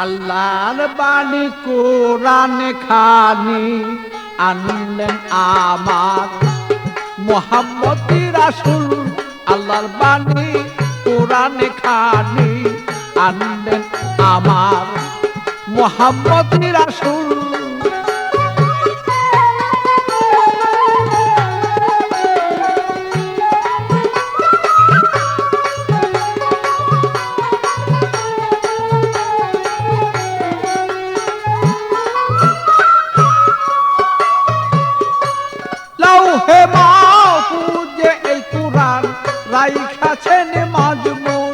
আল্লাহর বাণী কোরআন খানি আনলেন আমার মুহাম্মদ রাসূল। আল্লাহর বাণী কোরআন খানি আনলেন আমার মুহাম্মদ রাসূল। লৌহে মাহফুজে এই কুরআন রাইখাছেন মাজমুন।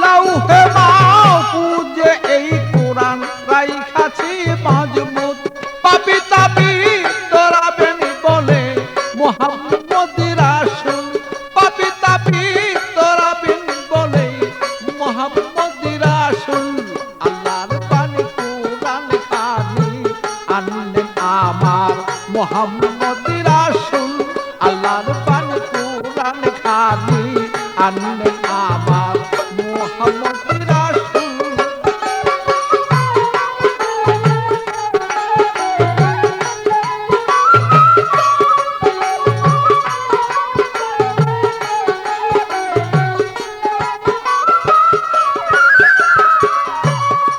লৌহে মাহফুজে এই কুরআন রাইখাছি মাজমুন। পাপী তাপী তরাবেন বলে মুহাম্মদ রাসূল। পাপী তাপী তরাবেন বলে মুহাম্মদ রাসূল। আল্লাহর বাণী কোরআন খানি আনলেন আমার মুহাম্মদ রাসূল। আল্লাহর বাণী কোরআন খানি আনলেন আমার মুহাম্মদ রাসূল।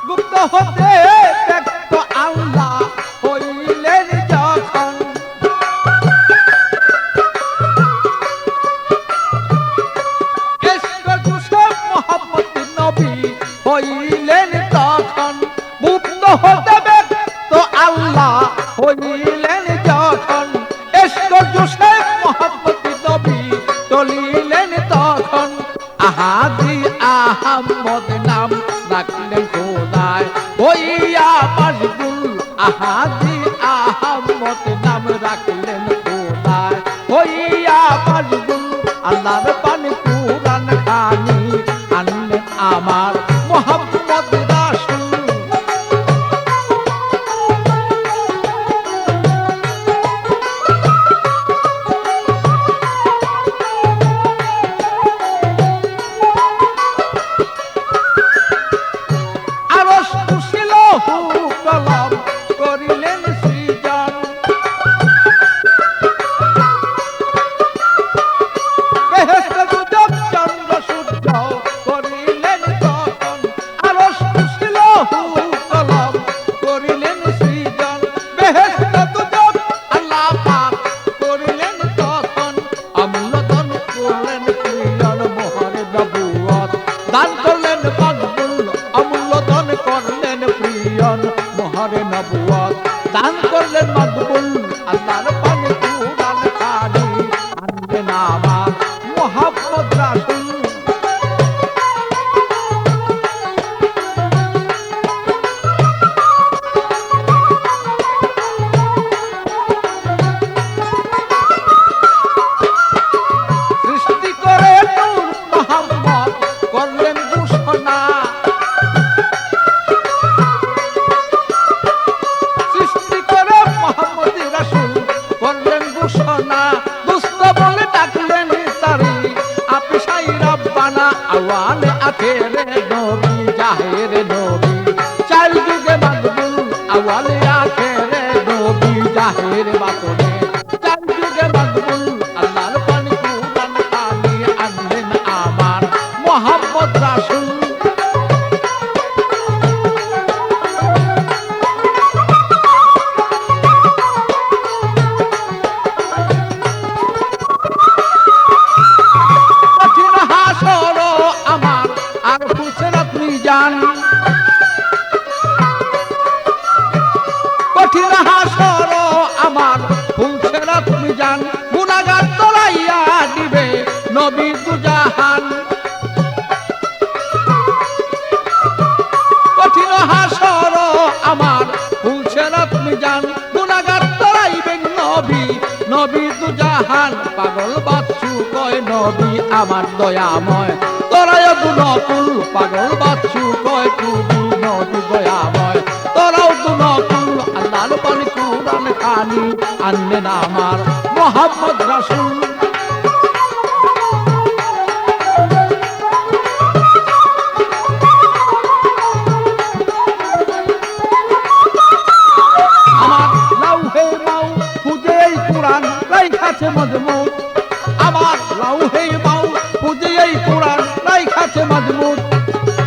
গুপ্ত হতে ব্যক্ত আল্লাহ হইলেন যখন। ইশক জুসেফ মুহাম্মদ নবী হইলেন তখন। গুপ্ত হতে ব্যক্ত আল্লাহ হইলেন যখন। ইশক জুসেফ মুহাম্মদ নবী চলিলেন তখন। আহাদি আহমদ নাম রাখলেন খোদায় হইয়া মশগুল। আহাদি আহমদ নাম রাখলেন খোদায় হইয়া মশগুল। আল্লাহর বাণী কোরআন খানি আনলেন আমার মুহাম্মদ রাসূল। আরশ কুরসি লৌহ কলম করিলেন সৃজন। বেহেশত দুদক চন্দ্র সূর্য করিলেন তখন। আরশ কুরসি লৌহ কলম করিলেন সৃজন। বেহেশত দুদক আল্লাহ পাক করিলেন তখন। অমূল্যধন করলেন প্রিয়ন মোহরে নবুয়ত দান করলেন মকবুল। অমূল্যধন করলেন প্রিয়ন মোহরে নবুয়ত দান করলেন মকবুল। আল্লাহর বাণী কোরআন খানি আনলেন আমার মুহাম্মদ রাসূল। সৃষ্টি করে নূর মুহাম্মদ করলেন ঘোষণা। সৃষ্টি করে মুহাম্মদ রাসূল করলেন ঘোষণা। দুষ্ট বলে ডাকলেন তারি আপিসাই রব্বানা। আওয়ালে আখেরে নবী জাহেরে নবী চার যুগে মকবুল। আওয়ালে আখেরে নবী জাহেরে বাতনে চার যুগে মকবুল। আল্লাহর বাণী কোরআন খানি আনলেন আমার মুহাম্মদ রাসূল। কঠিন হাসর আমার আর ফুসরাত মিজান। কঠিন হাসর আমার ফুসরাত মিজান। গুনাহগার তলাইয়া দিবে নবী দুজাহান। কঠিন হাসর আমার ফুসরাত মিজান। গুনাহগার তলাইবেন নবী নবী দুজাহান। পাগল বাচ্চু কয় নবী আমার দয়াময় তোরায় দুনকুল। পাগল বাচ্চু কয় তুমি নবী দয়াময় তোরাও দুনকুল। আল্লাহর বাণী কোরআন খানি আনলেন আমার মুহাম্মদ রাসূল।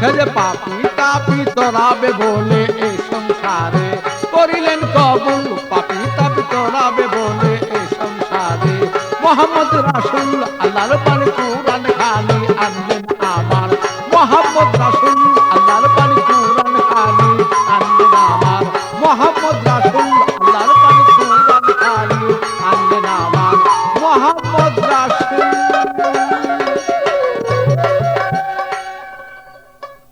হে যে পাপি তাপি তরাবে বলে এই সংসারে করিলেন কবুল পাপি তাপি তরাবে বলে এই সংসারে মোহাম্মদ রাসূল আল্লাহর পানে কুরআন খানি আনলেন আমার মোহাম্মদ রাসূল